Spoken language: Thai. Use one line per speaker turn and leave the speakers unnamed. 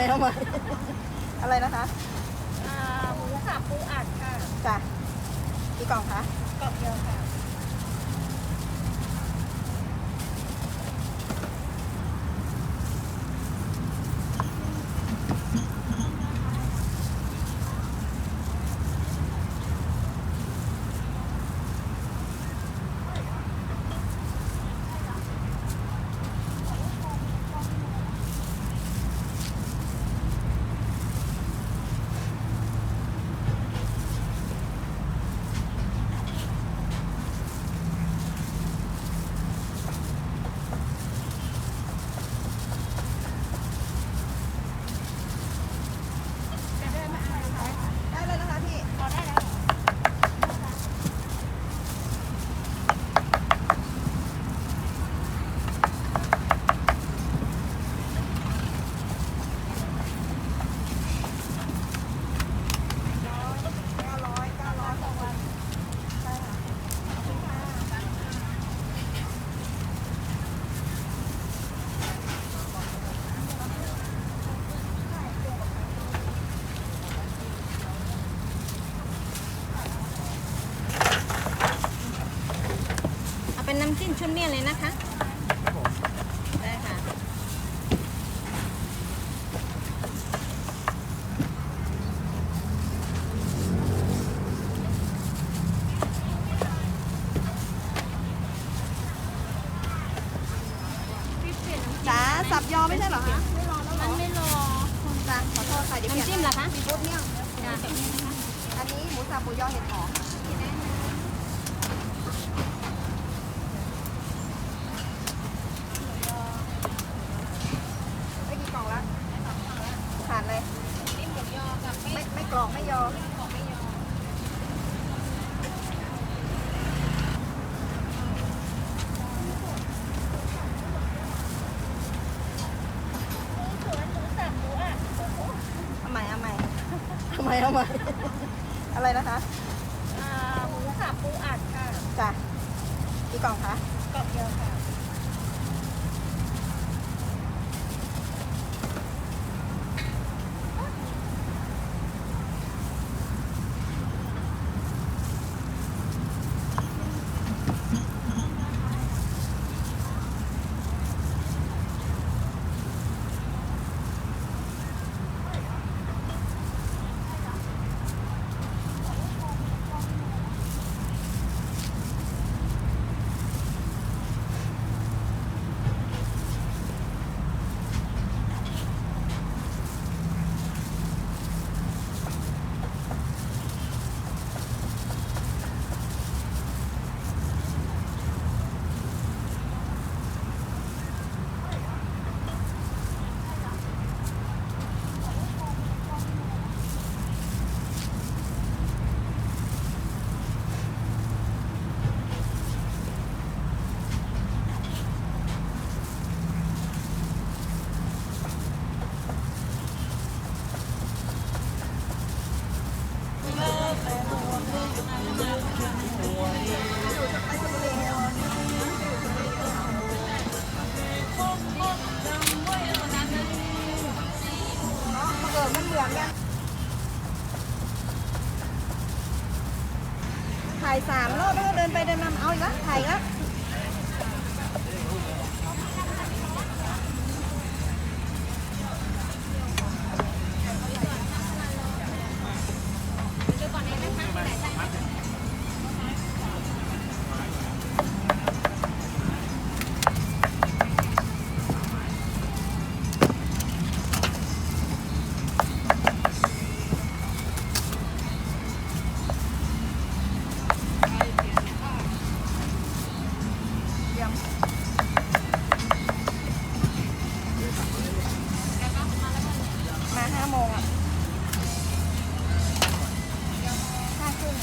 เอาใหม่อะไรนะคะ
หมูสับปูอัดค่ะ
จ้ะกี่กล่องคะ
กล่องเดียวค่ะ
ได้เลยนะคะพี่
พอได้แล้ว
เป็นน้ำจิ้มชุดเมี่ยงเลยนะคะได้ค่ะจ้าสับยอไม่ใช่เหรอคะ
มันไม่รอ
จ้าขอโทษค่ะเดี๋ยวเปลี่ยน
น้ำจิ้มเหรอคะ
ซีฟู้ดเมี่ยง
จ้ะ
อันนี้หมูสับหมูยอเห็ดหอมไม่กี่กล่องละขาดเลย
นี่หมูยอกับ
ไม่กรอกไม่ยอเอาใหม่อะไรนะคะ
หมูสับปูอัดค่ะ
จ้ะกี่กล่องคะ
กล่องเดียวค่ะ
มันเหลืองยังถ่าย3 รอบแล้วก็เดินไปเดินมาเอาอีกแล้วถ่ายอีกแล้วมา5 โมงอ่ะ5 ครึ่ง